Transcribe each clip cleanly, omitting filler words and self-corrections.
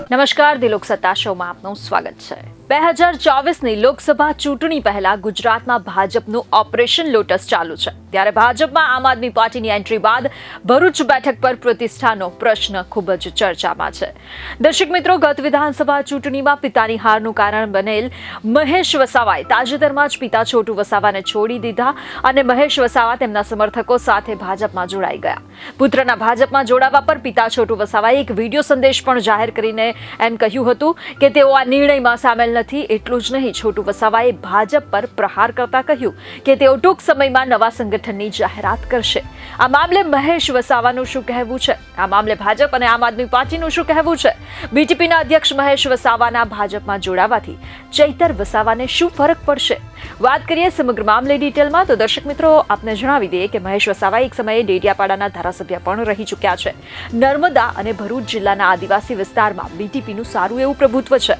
નમસ્કાર, દિલોક સત્તા શોમાં આપનું સ્વાગત છે। 2024ની લોકસભા ચૂંટણી પહેલા ગુજરાતમાં ભાજપનું ઓપરેશન લોટસ ચાલુ છે, ત્યારે ભાજપમાં આમ આદમી પાર્ટીની એન્ટ્રી બાદ ભરૂચ બેઠક પર પ્રતિષ્ઠાનો પ્રશ્ન ખૂબ જ ચર્ચામાં છે। દર્શક મિત્રો, ગત વિધાનસભા ચૂંટણીમાં પિતાની હારનું કારણ બનેલ મહેશ વસાવાએ તાજેતરમાં જ પિતા છોટુ વસાવાને છોડી દીધા અને મહેશ વસાવા તેમના સમર્થકો સાથે ભાજપમાં જોડાઈ ગયા। પુત્રના ભાજપમાં જોડાવા પર પિતા છોટુ વસાવાએ એક વિડીયો સંદેશ પણ જાહેર કરીને એમ કહ્યું હતું કે તેઓ આ નિર્ણયમાં સામેલ નથી। એટલું જ નહીં, છોટુ વસાવાએ ભાજપ પર પ્રહાર કરતા કહ્યું કે તેઓ ટૂંક સમયમાં નવા સંગઠનની જાહેરાત કરશે। આ મામલે મહેશ વસાવાનું શું કહેવું છે? આ મામલે ભાજપ અને આમ આદમી પાર્ટીનું શું કહેવું છે? બીટીપીના અધ્યક્ષ મહેશ વસાવાના ભાજપમાં જોડાવાથી ચૈતર વસાવાને શું ફરક પડશે? વાત કરીએ સમગ્ર મામલે ડિટેલમાં તો દર્શક મિત્રો, આપને જણાવી દઈએ કે મહેશ વસાવા એક સમયે ડેડિયાપાડાના ધારાસભ્ય પણ રહી ચૂક્યા છે। નર્મદા અને ભરૂચ જિલ્લાના આદિવાસી વિસ્તારમાં બીટીપીનું સારું એવું પ્રભુત્વ છે।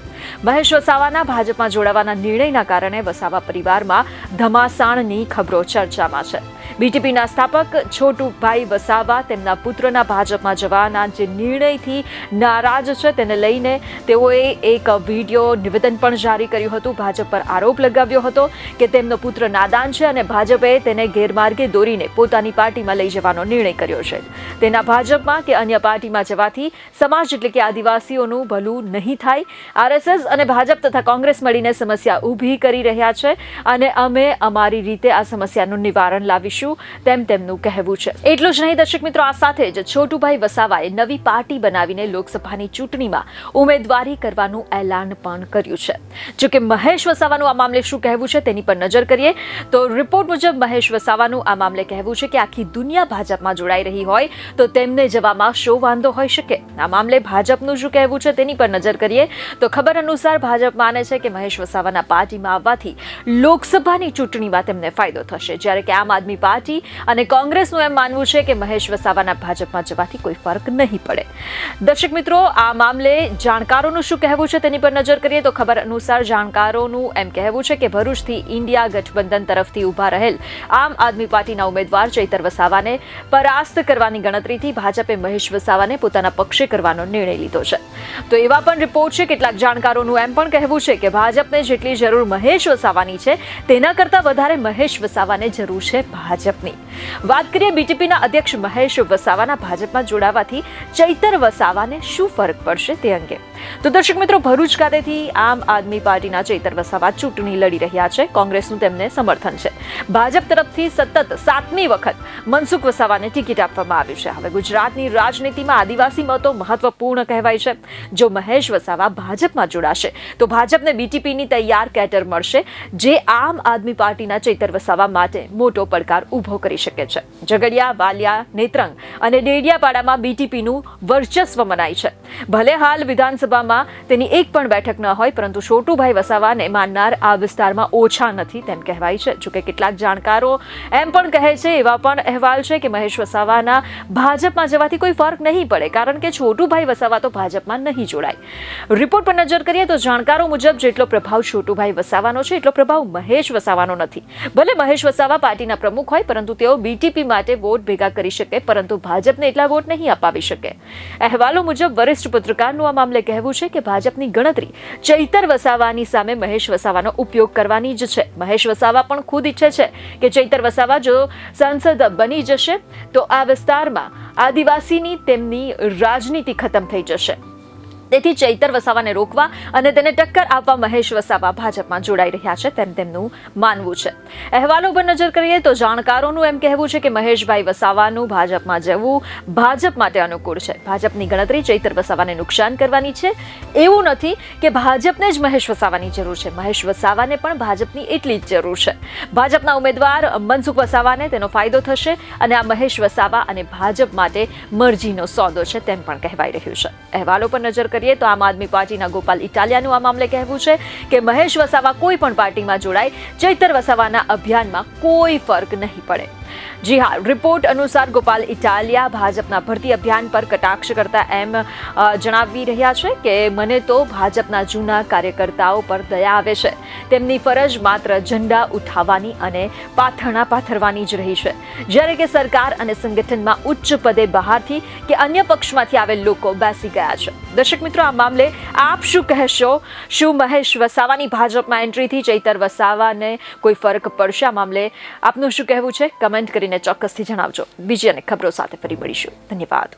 મહેશ વસાવાના ભાજપમાં જોડાવાના નિર્ણયના કારણે વસાવા પરિવારમાં ધમાસાણની ખબરો ચર્ચામાં છે। બીટીપીના સ્થાપક છોટુભાઈ વસાવા તેમના પુત્રના ભાજપમાં જવાના જે નિર્ણયથી નારાજ છે તેને લઈને તેઓએ એક વિડીયો નિવેદન પણ જારી કર્યું હતું। ભાજપ પર આરોપ લગાવ્યો હતો કે તેમનો પુત્ર નાદાન છે અને ભાજપે તેને ગેરમાર્ગે દોરીને પોતાની પાર્ટીમાં લઈ જવાનો નિર્ણય કર્યો છે। તેના ભાજપમાં કે અન્ય પાર્ટીમાં જવાથી સમાજ એટલે કે આદિવાસીઓનું ભલું નહીં થાય। આરએસએસ અને ભાજપ તથા કોંગ્રેસ મળીને સમસ્યા ઊભી કરી રહ્યા છે અને અમે અમારી રીતે આ સમસ્યાનું નિવારણ લાવીશું તેમ તેમનું કહેવું છે। એટલું જ નહીં દર્શક મિત્રો, આ સાથે જ છોટુભાઈ વસાવાએ નવી પાર્ટી બનાવીને લોકસભાની ચૂંટણીમાં ઉમેદવારી કરવાનું એલાન પણ કર્યું છે। જોકે મહેશ વસાવાનું આ મામલે શું કહેવું છે તેની પર નજર કરીએ તો રિપોર્ટ મુજબ મહેશ વસાવાનું આ મામલે કહેવું છે કે આખી દુનિયા ભાજપમાં જોડાઈ રહી હોય તો તેમને જવામાં શો વાંધો હોઈ શકે। આ મામલે ભાજપનું શું કહેવું છે તેની પર નજર કરીએ તો ખબર અનુસાર ભાજપ માને છે કે મહેશ વસાવાના પાર્ટીમાં આવવાથી લોકસભાની ચૂંટણીમાં તેમને ફાયદો થશે, જ્યારે કે આમ આદમી પાર્ટી અને કોંગ્રેસનું એમ માનવું છે કે મહેશ વસાવાના ભાજપમાં જવાથી કોઈ ફરક નહીં પડે। દર્શક મિત્રો, આ મામલે જાણકારોનું શું કહેવું છે તેની પર નજર કરીએ તો ખબર અનુસાર જાણકારોનું એમ કહેવું છે કે ભરૂચથી ઇન્ડિયા ગઠબંધન તરફથી ઊભા રહેલ આમ આદમી પાર્ટીના ઉમેદવાર ચૈતર વસાવાને પરાસ્ત કરવાની ગણતરીથી ભાજપે મહેશ વસાવાને પોતાના પક્ષે કરવાનો નિર્ણય લીધો છે। તો એવા પણ રિપોર્ટ છે, કેટલાક જાણકારોનું એમ પણ કહેવું છે કે ભાજપને જેટલી જરૂર મહેશ વસાવાની છે તેના કરતાં વધારે મહેશ વસાવાને જરૂર છે ભાજપની। વાત કરીએ બીટીપીના અધ્યક્ષ મહેશ વસાવાના ભાજપમાં જોડાવાથી ચૈતર વસાવાને શું ફરક પડશે તે અંગે તો દર્શક મિત્રો, ભરૂચ ખાતેથી આમ આદમી પાર્ટીના ચૈતર વસાવા ચૂંટણી લડી રહ્યા છે। કોંગ્રેસનું તેમને સમર્થન છે। ભાજપ તરફથી સતત 7મી વખત મનસુખ વસાવાને ટિકિટ આપવામાં આવી છે। હવે ગુજરાતની રાજનીતિમાં આદિવાસી મતો મહત્વપૂર્ણ કહેવાય છે। જો મહેશ વસાવા ભાજપમાં જોડાશે તો ભાજપને બીટીપીની તૈયાર કેડર મળશે, જે આમ આદમી પાર્ટીના ચૈતર વસાવા માટે મોટો પડકાર ઊભો કરી શકે છે। ઝઘડિયા, વાલિયા, નેત્રંગ અને ડેડિયાપાડામાં બીટીપીનું વર્ચસ્વ મનાય છે। ભલે હાલ વિધાનસભામાં તેની એક પણ બેઠક ન હોય, પરંતુ છોટુભાઈ વસાવાને માનનાર આ વિસ્તારમાં ઓછા નથી તેમ કહેવાય છે। જોકે કેટલાક જાણકારો એમ પણ કહે છે, એવા પણ અહેવાલ છે કે મહેશ વસાવાના ભાજપમાં જવાથી કોઈ ફરક નહીં પડે, કારણ કે છોટુભાઈ વસાવા તો ભાજપમાં નહીં જોડાય। રિપોર્ટ પર નજર કરીએ તો જાણકારો મુજબ જેટલો પ્રભાવ છોટુભાઈ વસાવાનો છે એટલો પ્રભાવ મહેશ વસાવાનો નથી। ભલે મહેશ વસાવા પાર્ટીના પ્રમુખ હોય, પરંતુ તેઓ બીટીપી માટે વોટ ભેગા કરી શકે, પરંતુ ભાજપને એટલા વોટ નહીં અપાવી શકે। અહેવાલો મુજબ વરિષ્ઠ પત્રકારનું આ મામલે કહેવું છે કે ભાજપની ગણતરી ચૈતર વસાવાની સામે મહેશ વસાવાનો ઉપયોગ કરવાની જ છે। મહેશ વસાવા પણ ખુદ ઈચ્છે છે કે ચૈતર વસાવા જો સાંસદ બની જશે તો આ વિસ્તારમાં આદિવાસીની તેમની રાજનીતિ ખતમ થઈ જશે। તેથી ચૈતર વસાવાને રોકવા અને તેને ટક્કર આપવા મહેશ વસાવા ભાજપમાં જોડાઈ રહ્યા છે તેમ તેમનું માનવું છે। અહેવાલો પર નજર કરીએ તો જાણકારોનું એમ કહેવું છે કે મહેશભાઈ વસાવાનું ભાજપમાં જવું ભાજપ માટે અનુકૂળ છે। ભાજપની ગણતરી ચૈતર વસાવાને નુકસાન કરવાની છે। એવું નથી કે ભાજપને જ મહેશ વસાવાની જરૂર છે, મહેશ વસાવાને પણ ભાજપની એટલી જ જરૂર છે। ભાજપના ઉમેદવાર મનસુખ વસાવાને તેનો ફાયદો થશે અને આ મહેશ વસાવા અને ભાજપ માટે મરજીનો સોદો છે તેમ પણ કહેવાઈ રહ્યું છે। અહેવાલો પર નજર કરીએ તો આમ આદમી પાર્ટીના ગોપાલ ઇટાલિયાનું આ મામલે કહેવું છે કે મહેશ વસાવા કોઈ પણ પાર્ટીમાં જોડાય, ચૈતર વસાવાના અભિયાનમાં કોઈ ફરક નહીં પડે। જી હા, રિપોર્ટ અનુસાર ગોપાલ ઇટાલિયા ભાજપના ભરતી અભિયાન પર કટાક્ષ કરતા એમ જણાવી રહ્યા છે કે મને તો ભાજપના જૂના કાર્યકર્તાઓ પર દયા આવે છે. તેમની ફરજ માત્ર ઝંડા ઉઠાવવાની અને પાથરણા પાથરવાની જ રહી છે, જ્યારે કે સરકાર અને સંગઠનમાં ઉચ્ચ પદે બહારથી કે અન્ય પક્ષમાંથી આવેલ લોકો બેસી ગયા છે. દર્શક મિત્રો, આ મામલે આપ શું કહેશો? શું મહેશ વસાવાની ભાજપમાં એન્ટ્રીથી ચૈતર વસાવાને કોઈ ફરક પડશે? આ મામલે આપનું શું કહેવું છે? કમેન્ટ કરીને ચોક્કસથી જણાવજો. બીજી અનેક ખબરો સાથે ફરી મળીશું. ધન્યવાદ.